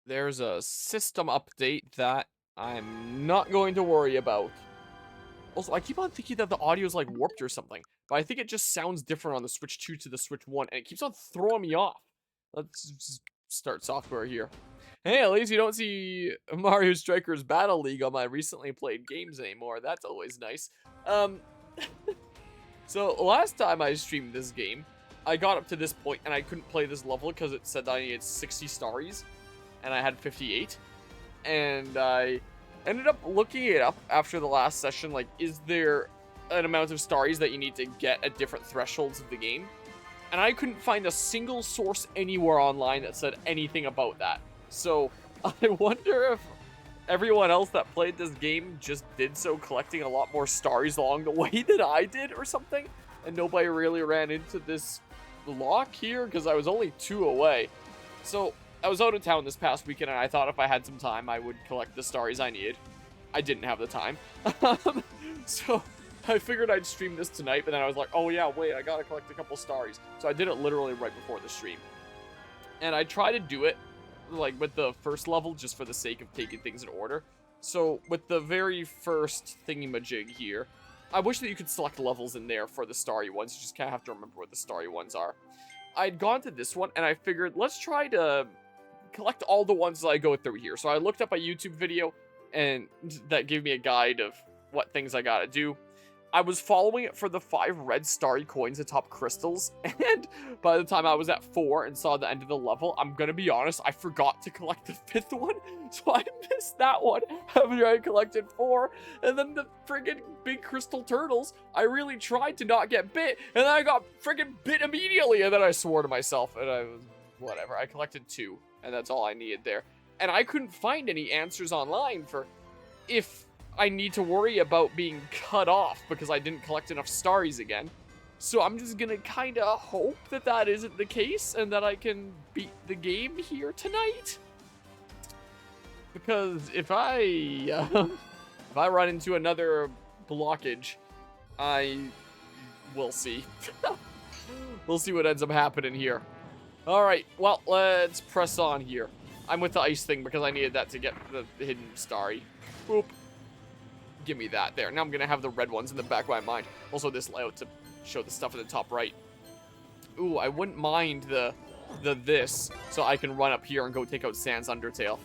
There's a system update that I'm not going to worry about. Also, I keep on thinking that the audio is like warped or something, but I think it just sounds different on the Switch 2 to the Switch 1, and it keeps on throwing me off. Let's just start software here. Hey, at least you don't see Mario Strikers Battle League on my recently played games anymore. That's always nice. Um, so last time I streamed this game, I got up to this point and I couldn't play this level because it said that I needed 60 starries, and I had 58. And I ended up looking it up after the last session, like, is there an amount of starries that you need to get at different thresholds of the game? And I couldn't find a single source anywhere online that said anything about that. So I wonder if everyone else that played this game just did so collecting a lot more starries along the way than I did or something, and nobody really ran into this lock here because I was only 2 away. So I was out of town this past weekend, and I thought if I had some time, I would collect the starries I needed. I didn't have the time. So I figured I'd stream this tonight, but then I was like, oh yeah, wait, I gotta collect a couple starries. So I did it literally right before the stream. And I try to do it, like, with the first level, just for the sake of taking things in order. So with the very first thingy-majig here, I wish that you could select levels in there for the starry ones. You just kind of have to remember what the starry ones are. I'd gone to this one, and I figured, let's try to collect all the ones that I go through here. So I looked up a YouTube video, and that gave me a guide of what things I gotta do. I was following it for the 5 red starry coins atop crystals, and by the time I was at 4 and saw the end of the level, I'm gonna be honest, I forgot to collect the 5th one, so I missed that one after I collected 4, and then the friggin' big crystal turtles, I really tried to not get bit, and then I got friggin' bit immediately, and then I swore to myself, and I was, whatever, I collected 2, and that's all I needed there. And I couldn't find any answers online for if I need to worry about being cut off because I didn't collect enough starries again. So I'm just gonna kind of hope that that isn't the case and that I can beat the game here tonight. Because if if I run into another blockage, I will see. We'll see what ends up happening here. All right, well, let's press on here. I'm with the ice thing because I needed that to get the hidden starry. Boop. Give me that there. Now I'm going to have the red ones in the back of my mind. Also, this layout to show the stuff at the top right. Ooh, I wouldn't mind the this, so I can run up here and go take out Sans Undertale.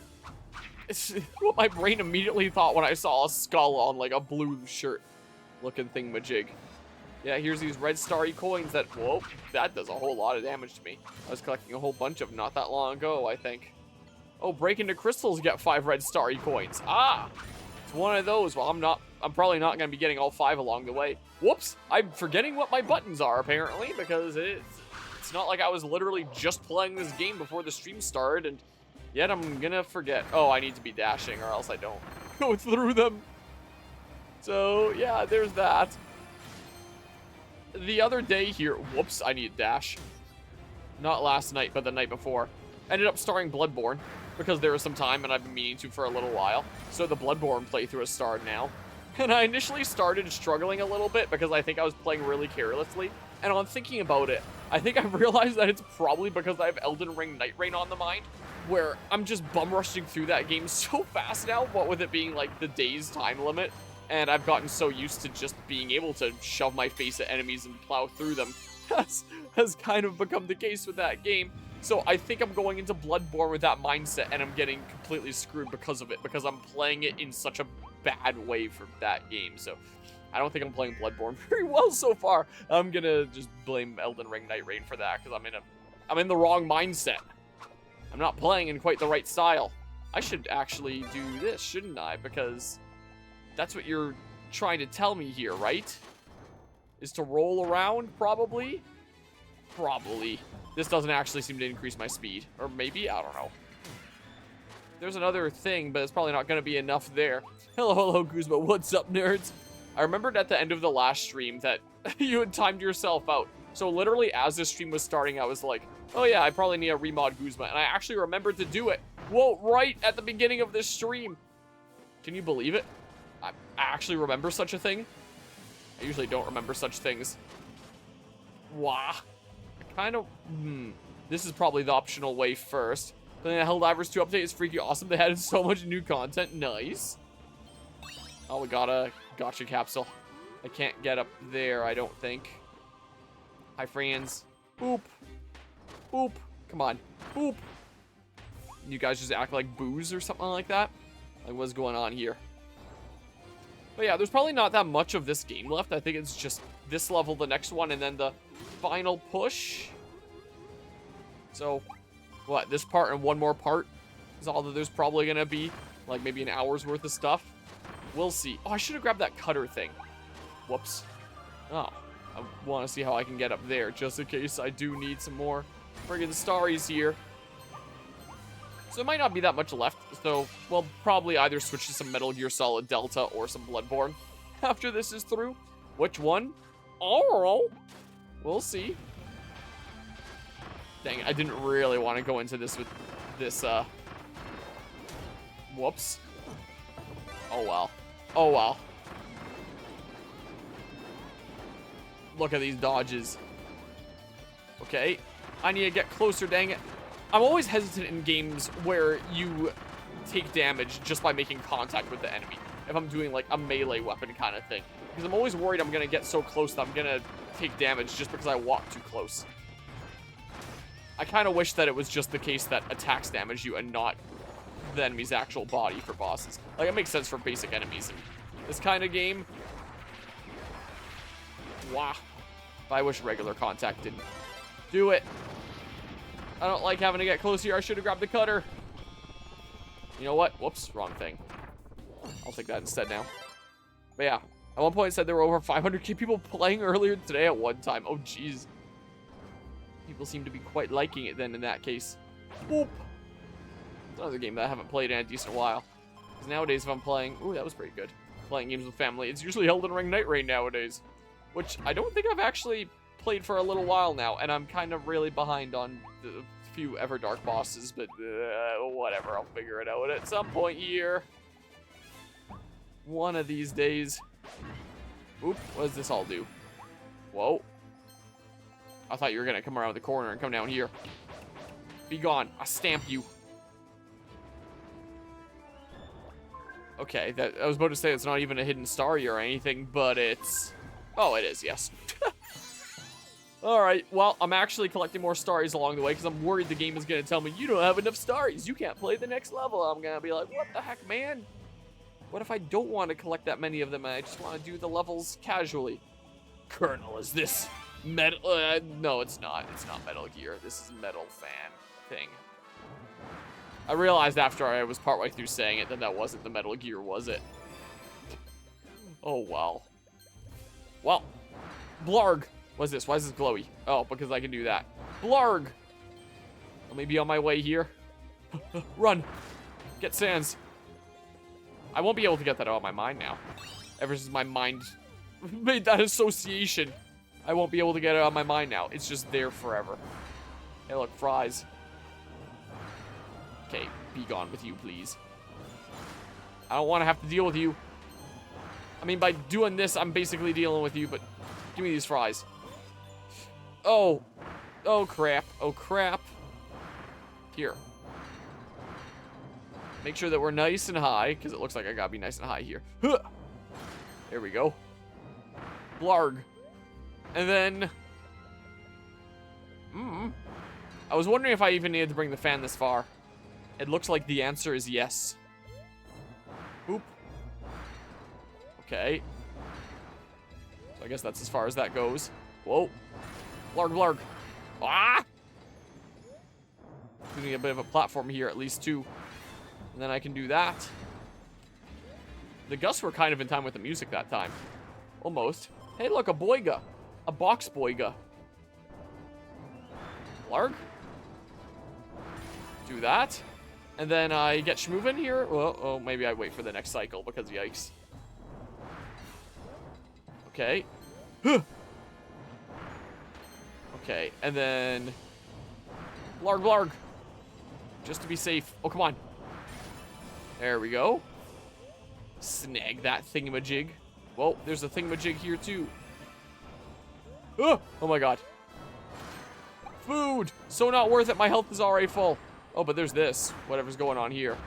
It's what my brain immediately thought when I saw a skull on, like, a blue shirt looking thingamajig. Yeah, here's these red starry coins that, whoa, that does a whole lot of damage to me. I was collecting a whole bunch of them not that long ago, I think. Oh, break into crystals, get 5 red starry coins. Ah! It's one of those. Well, I'm probably not going to be getting all 5 along the way. Whoops! I'm forgetting what my buttons are, apparently, because it's not like I was literally just playing this game before the stream started, and yet I'm gonna forget. Oh, I need to be dashing, or else I don't go through them. So, yeah, there's that. The other day here, whoops, I need dash. Not last night, but the night before. Ended up starring Bloodborne, because there was some time and I've been meaning to for a little while. So the Bloodborne playthrough has started now. And I initially started struggling a little bit because I think I was playing really carelessly. And on thinking about it, I think I've realized that it's probably because I have Elden Ring Night Rain on the mind, where I'm just bum rushing through that game so fast now, what with it being like the day's time limit. And I've gotten so used to just being able to shove my face at enemies and plow through them. Has kind of become the case with that game. So I think I'm going into Bloodborne with that mindset, and I'm getting completely screwed because of it, because I'm playing it in such a bad way for that game. So I don't think I'm playing Bloodborne very well so far. I'm gonna just blame Elden Ring Night Rain for that, because I'm in the wrong mindset. I'm not playing in quite the right style. I should actually do this, shouldn't I? Because that's what you're trying to tell me here, right? Is to roll around, probably? Probably. This doesn't actually seem to increase my speed. Or maybe? I don't know. There's another thing, but it's probably not going to be enough there. Hello, Guzma. What's up, nerds? I remembered at the end of the last stream that you had timed yourself out. So literally, as this stream was starting, I was like, oh yeah, I probably need a remod Guzma. And I actually remembered to do it. Whoa, right at the beginning of this stream. Can you believe it? I actually remember such a thing. I usually don't remember such things. Wow. Kind of, this is probably the optional way first. The Helldivers 2 update is freaking awesome. They added so much new content. Nice. Oh, we got a gotcha capsule. I can't get up there, I don't think. Hi, friends. Boop. Boop. Come on. Boop. You guys just act like booze or something like that? Like, what's going on here? But yeah, there's probably not that much of this game left. I think it's just this level, the next one, and then the final push. So, what? This part and one more part is all that there's probably going to be. Like, maybe an hour's worth of stuff. We'll see. Oh, I should have grabbed that cutter thing. Whoops. Oh, I want to see how I can get up there, just in case I do need some more friggin' starries here. So it might not be that much left, so we'll probably either switch to some Metal Gear Solid Delta or some Bloodborne after this is through. Which one? Oh, we'll see. Dang, I didn't really want to go into this with this, whoops. Oh, well. Oh, well. Look at these dodges. Okay. I need to get closer, dang it. I'm always hesitant in games where you take damage just by making contact with the enemy. If I'm doing, like, a melee weapon kind of thing. Because I'm always worried I'm going to get so close that I'm going to take damage just because I walk too close. I kind of wish that it was just the case that attacks damage you and not the enemy's actual body for bosses. Like, it makes sense for basic enemies in this kind of game. Wow. But I wish regular contact didn't do it. I don't like having to get close here. I should have grabbed the cutter. You know what? Whoops, wrong thing. I'll take that instead now. But yeah, at one point it said there were over 500k people playing earlier today at one time. Oh, jeez. People seem to be quite liking it then in that case. Boop. It's another game that I haven't played in a decent while. Because nowadays if I'm playing... Ooh, that was pretty good. Playing games with family. It's usually Elden Ring Night Rain nowadays. Which I don't think I've actually played for a little while now. And I'm kind of really behind on the few Everdark bosses. But whatever, I'll figure it out at some point here. One of these days. Oop, what does this all do? Whoa. I thought you were going to come around the corner and come down here. Be gone. I stamp you. Okay, I was about to say it's not even a hidden starry or anything, but it's... Oh, it is, yes. Alright, well, I'm actually collecting more starries along the way because I'm worried the game is going to tell me, you don't have enough starries. You can't play the next level. I'm going to be like, what the heck, man? What if I don't want to collect that many of them and I just want to do the levels casually? Colonel, is this metal? No, it's not. It's not Metal Gear. This is Metal Fan thing. I realized after I was partway through saying it that that wasn't the Metal Gear, was it? Oh, wow. Well, Blarg. What's this? Why is this glowy? Oh, because I can do that. Blarg. Let me be on my way here. Run. Get Sans. I won't be able to get that out of my mind now. Ever since my mind made that association, I won't be able to get it out of my mind now. It's just there forever. Hey, look, fries. Okay, be gone with you, please. I don't want to have to deal with you. I mean, by doing this, I'm basically dealing with you, but give me these fries. Oh. Oh, crap. Oh, crap. Here. Make sure that we're nice and high, because it looks like I gotta be nice and high here. Huh. There we go. Blarg. And then... I was wondering if I even needed to bring the fan this far. It looks like the answer is yes. Oop. Okay. So I guess that's as far as that goes. Whoa. Blarg, blarg. Ah! Giving me a bit of a platform here, at least, too. And then I can do that. The gusts were kind of in time with the music that time. Almost. Hey, look, a boiga. A box boiga. Blarg. Do that. And then I get schmoovin here. Well, oh, maybe I wait for the next cycle because yikes. Okay. Okay, and then... Blarg, blarg. Just to be safe. Oh, come on. There we go. Snag that thingamajig. Whoa, there's a thingamajig here, too. Oh my god. Food! So not worth it. My health is already full. Oh, but there's this. Whatever's going on here.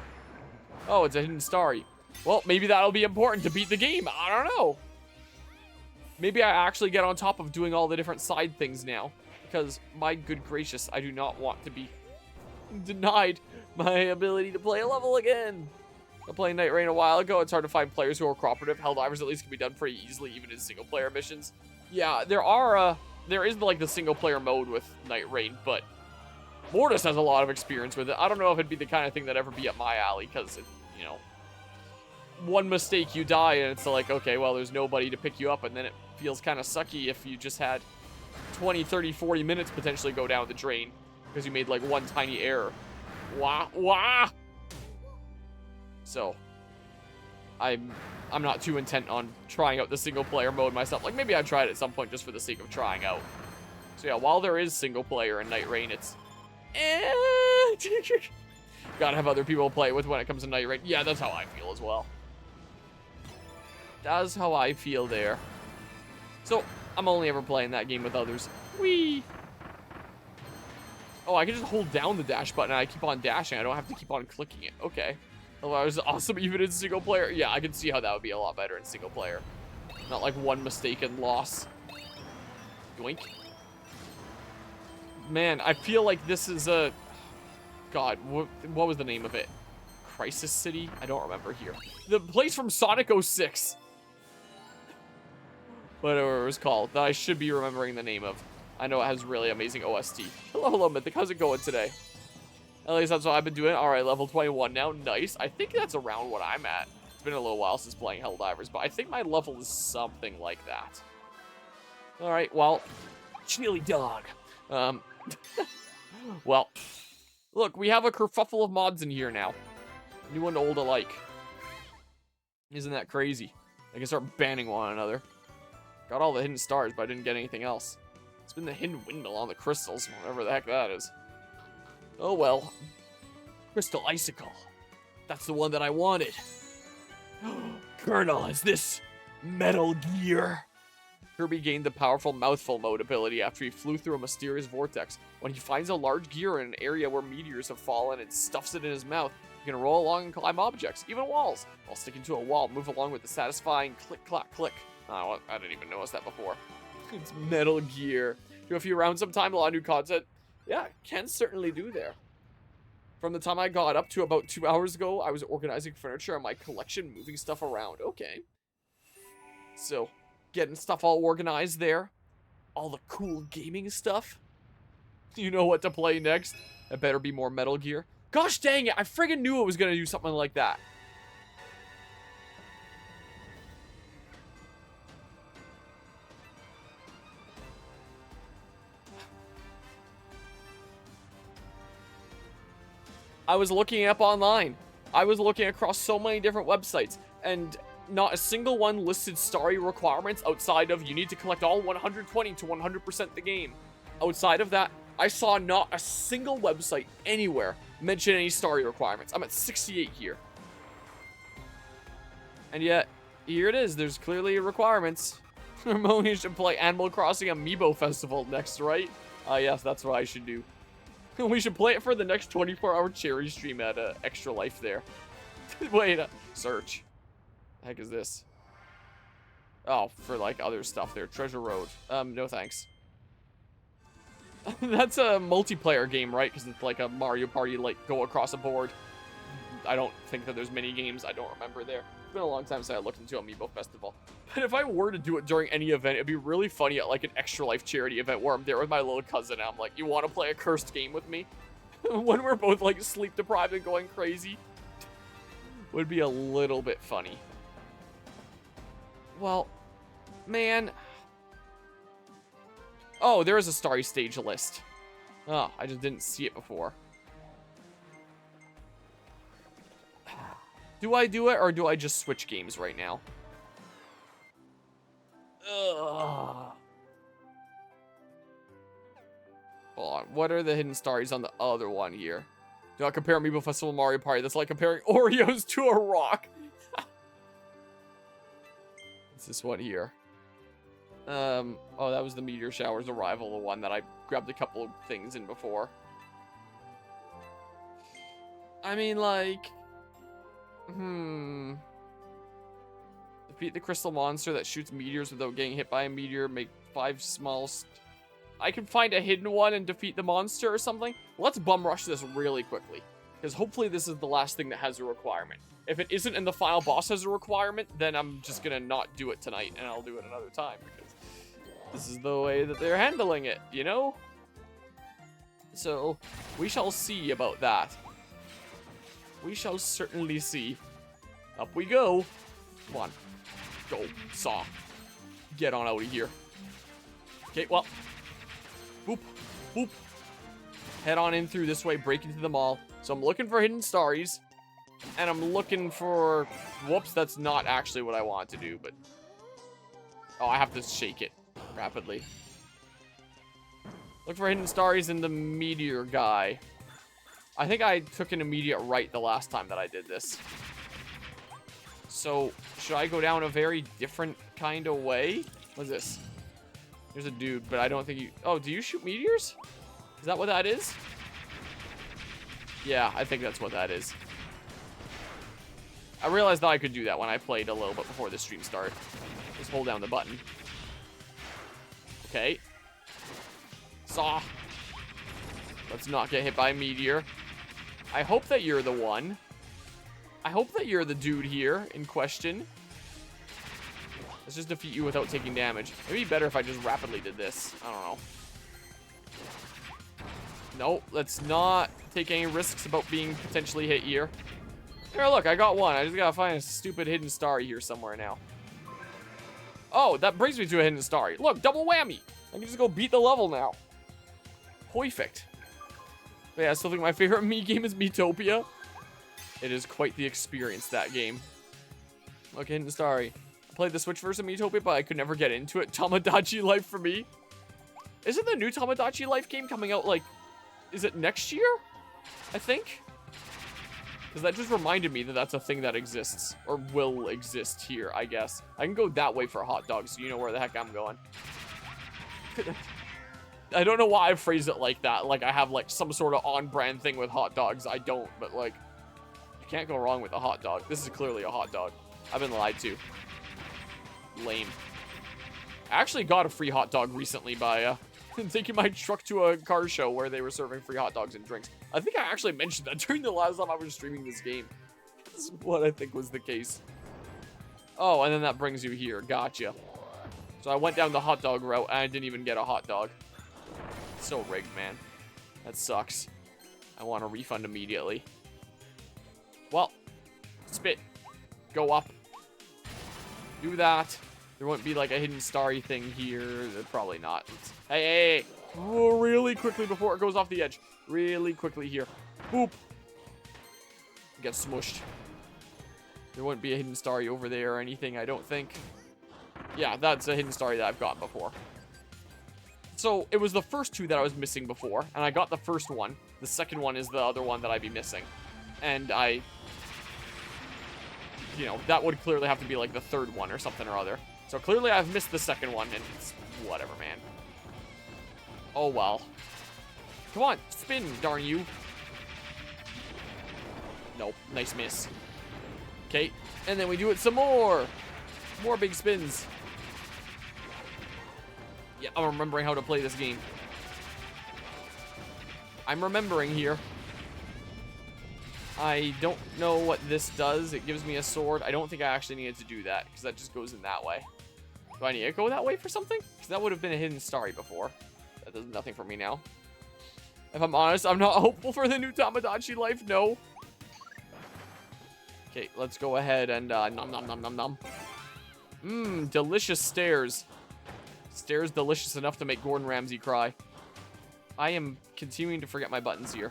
Oh, it's a hidden starry. Well, maybe that'll be important to beat the game. I don't know. Maybe I actually get on top of doing all the different side things now. Because, my good gracious, I do not want to be denied my ability to play a level again. I played Night Rain a while ago. It's hard to find players who are cooperative. Helldivers at least can be done pretty easily, even in single-player missions. Yeah, there is like the single-player mode with Night Rain, but Mortis has a lot of experience with it. I don't know if it'd be the kind of thing that'd ever be up my alley, because, you know, one mistake you die, and it's like, okay, well, there's nobody to pick you up, and then it feels kind of sucky if you just had 20, 30, 40 minutes potentially go down the drain because you made like one tiny error. Wah. So, I'm not too intent on trying out the single player mode myself. Like, maybe I'd try it at some point just for the sake of trying out. So yeah, while there is single player in Night Rain, it's gotta have other people play with when it comes to Night Rain. Yeah, that's how I feel as well. That's how I feel there. So, I'm only ever playing that game with others. Whee! Oh, I can just hold down the dash button and I keep on dashing. I don't have to keep on clicking it. Okay. Oh, that was awesome even in single player. Yeah, I can see how that would be a lot better in single player. Not like one mistaken loss. Yoink. Man, I feel like this is a... God, what was the name of it? Crisis City? I don't remember here. The place from Sonic 06. Whatever it was called, that I should be remembering the name of. I know it has really amazing OST. Hello, Mythic. How's it going today? At least that's what I've been doing. All right, level 21 now. Nice. I think that's around what I'm at. It's been a little while since playing Helldivers, but I think my level is something like that. All right, well, chili dog. Well, look, we have a kerfuffle of mods in here now. New and old alike. Isn't that crazy? I can start banning one another. Got all the hidden stars, but I didn't get anything else. It's been the hidden windmill on the crystals, whatever the heck that is. Oh well. Crystal icicle. That's the one that I wanted. Colonel, is this Metal Gear? Kirby gained the powerful mouthful mode ability after he flew through a mysterious vortex. When he finds a large gear in an area where meteors have fallen and stuffs it in his mouth, he can roll along and climb objects, even walls. While sticking to a wall, move along with the satisfying click, clack, click. Oh, I didn't even notice that before. It's Metal Gear. Do a few rounds sometime, a lot of new content. Yeah, can certainly do there. From the time I got up to about 2 hours ago, I was organizing furniture in my collection, moving stuff around. Okay. So, getting stuff all organized there. All the cool gaming stuff. You know what to play next. It better be more Metal Gear. Gosh dang it, I friggin' knew it was gonna do something like that. I was looking up online. I was looking across so many different websites, and not a single one listed starry requirements outside of you need to collect all 120 to 100% the game. Outside of that, I saw not a single website anywhere mention any starry requirements. I'm at 68 here. And yet, here it is. There's clearly requirements. Ramon should play Animal Crossing Amiibo Festival next, right? Yes, that's what I should do. We should play it for the next 24-hour cherry stream at Extra Life there. Wait, search. The heck is this? Oh, for like other stuff there. Treasure Road. No thanks. That's a multiplayer game, right? Because it's like a Mario Party, like go across a board. I don't think that there's many games. I don't remember there. It's been a long time since I looked into Amiibo Festival. But if I were to do it during any event, it'd be really funny at like an Extra Life charity event where I'm there with my little cousin and I'm like, you want to play a cursed game with me? When we're both like sleep deprived and going crazy. Would be a little bit funny. Well, man. Oh, there is a starry stage list. Oh, I just didn't see it before. Do I do it, or do I just switch games right now? Ugh. Hold on. What are the hidden starries on the other one here? Do not compare Amiibo Festival and Mario Party. That's like comparing Oreos to a rock. What's this one here? Oh, that was the Meteor Shower's Arrival, the one that I grabbed a couple of things in before. I mean, like... Defeat the crystal monster that shoots meteors without getting hit by a meteor. Make 5 small... I can find a hidden one and defeat the monster or something. Let's bum rush this really quickly. Because hopefully this is the last thing that has a requirement. If it isn't and the final boss has a requirement, then I'm just going to not do it tonight. And I'll do it another time. Because this is the way that they're handling it, you know? So, we shall see about that. We shall certainly see. Up we go. Come on. Go, Saw. Get on out of here. Okay, well. Boop. Boop. Head on in through this way, break into the mall. So I'm looking for hidden starries. And I'm looking for... Whoops, that's not actually what I want to do, but... Oh, I have to shake it rapidly. Look for hidden starries in the meteor guy. I think I took an immediate right the last time that I did this. So, should I go down a very different kind of way? What's this? There's a dude, but I don't think you... Oh, do you shoot meteors? Is that what that is? Yeah, I think that's what that is. I realized that I could do that when I played a little bit before the stream started. Just hold down the button. Okay. Saw. Let's not get hit by a meteor. I hope that you're the one. I hope that you're the dude here in question. Let's just defeat you without taking damage. It'd be better if I just rapidly did this. I don't know. No, let's not take any risks about being potentially hit here. Here, look, I got one. I just gotta find a stupid hidden starry here somewhere now. Oh, that brings me to a hidden starry. Look, double whammy. I can just go beat the level now. Perfect. But yeah, I still think my favorite Mii game is Miitopia. It is quite the experience, that game. Look, hidden starry. I played the Switch version of Miitopia, but I could never get into it. Tamagotchi Life for me. Isn't the new Tamagotchi Life game coming out, like... Is it next year? I think? Because that just reminded me that that's a thing that exists. Or will exist here, I guess. I can go that way for hot dogs, so you know where the heck I'm going. I don't know why I phrased it like that. Like I have like some sort of on-brand thing with hot dogs. I don't, but like... You can't go wrong with a hot dog. This is clearly a hot dog. I've been lied to. Lame. I actually got a free hot dog recently by taking my truck to a car show where they were serving free hot dogs and drinks. I think I actually mentioned that during the last time I was streaming this game. This is what I think was the case. Oh, and then that brings you here. Gotcha. So I went down the hot dog route and I didn't even get a hot dog. So rigged, man. That sucks. I want a refund immediately. Well, spit. Go up. Do that. There won't be like a hidden starry thing here. Probably not. Hey, hey, hey. Oh, really quickly before it goes off the edge. Really quickly here. Boop. Get smushed. There won't be a hidden starry over there or anything, I don't think. Yeah, that's a hidden starry that I've got before. So, it was the first two that I was missing before, and I got the first one. The second one is the other one that I'd be missing. And I... You know, that would clearly have to be like the third one or something or other. So clearly I've missed the second one, and it's whatever, man. Oh, well. Come on, spin, darn you. Nope, nice miss. Okay, and then we do it some more. More big spins. Yeah, I'm remembering how to play this game. I'm remembering here. I don't know what this does. It gives me a sword. I don't think I actually needed to do that, because that just goes in that way. Do I need to go that way for something? Because that would have been a hidden starry before. That does nothing for me now. If I'm honest, I'm not hopeful for the new Tamagotchi Life. No. Okay, let's go ahead and nom nom nom nom nom. Mmm, delicious stairs. Stairs delicious enough to make Gordon Ramsay cry. I am continuing to forget my buttons here.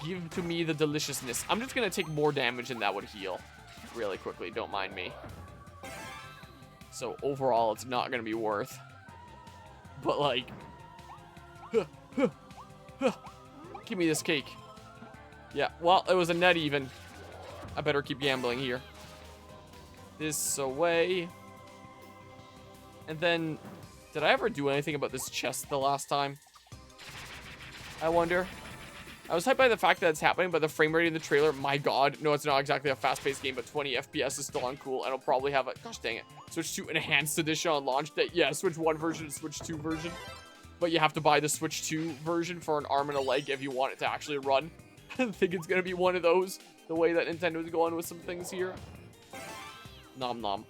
Give to me the deliciousness. I'm just going to take more damage than that would heal. Really quickly, don't mind me. So overall, it's not going to be worth. But like... Give me this cake. Yeah, well, it was a net even. I better keep gambling here. This away. And then... Did I ever do anything about this chest the last time? I wonder. I was hyped by the fact that it's happening, but the frame rate in the trailer, my god. No, it's not exactly a fast-paced game, but 20 FPS is still uncool, and it'll probably have a, gosh dang it, Switch 2 Enhanced Edition on launch day. Yeah, Switch 1 version and Switch 2 version. But you have to buy the Switch 2 version for an arm and a leg if you want it to actually run. I think it's going to be one of those, the way that Nintendo's going with some things here. Nom nom.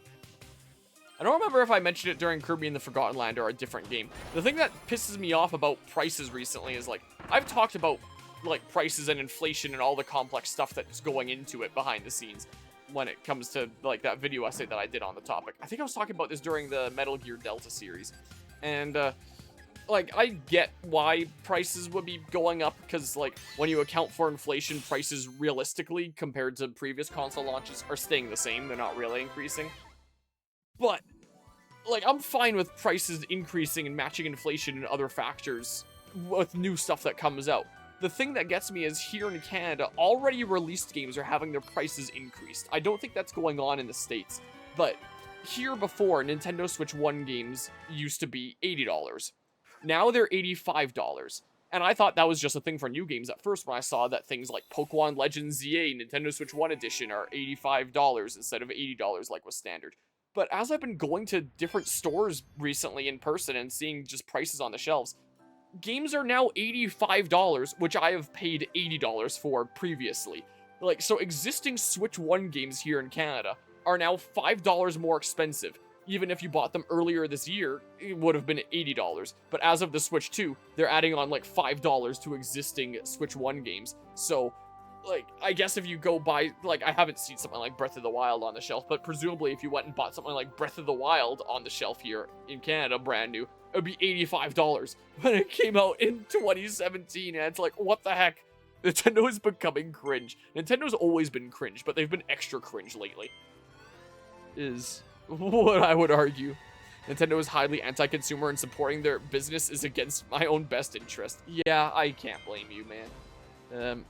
I don't remember if I mentioned it during Kirby and the Forgotten Land or a different game. The thing that pisses me off about prices recently is, like, I've talked about, like, prices and inflation and all the complex stuff that's going into it behind the scenes when it comes to, like, that video essay that I did on the topic. I think I was talking about this during the Metal Gear Delta series. And, like, I get why prices would be going up, because, like, when you account for inflation, prices realistically, compared to previous console launches, are staying the same. They're not really increasing. But, like, I'm fine with prices increasing and matching inflation and other factors with new stuff that comes out. The thing that gets me is here in Canada, already released games are having their prices increased. I don't think that's going on in the States, but here before, Nintendo Switch 1 games used to be $80. Now they're $85. And I thought that was just a thing for new games at first when I saw that things like Pokemon Legends ZA Nintendo Switch 1 Edition are $85 instead of $80 like was standard. But as I've been going to different stores recently in person and seeing just prices on the shelves, games are now $85, which I have paid $80 for previously. Like, so existing Switch 1 games here in Canada are now $5 more expensive. Even if you bought them earlier this year, it would have been $80. But as of the Switch 2, they're adding on like $5 to existing Switch 1 games. So, like, I guess if you go buy, like, I haven't seen something like Breath of the Wild on the shelf, but presumably if you went and bought something like Breath of the Wild on the shelf here in Canada, brand new, it would be $85 when it came out in 2017, and it's like, what the heck? Nintendo is becoming cringe. Nintendo's always been cringe, but they've been extra cringe lately, is what I would argue. Nintendo is highly anti-consumer, and supporting their business is against my own best interest. Yeah, I can't blame you, man.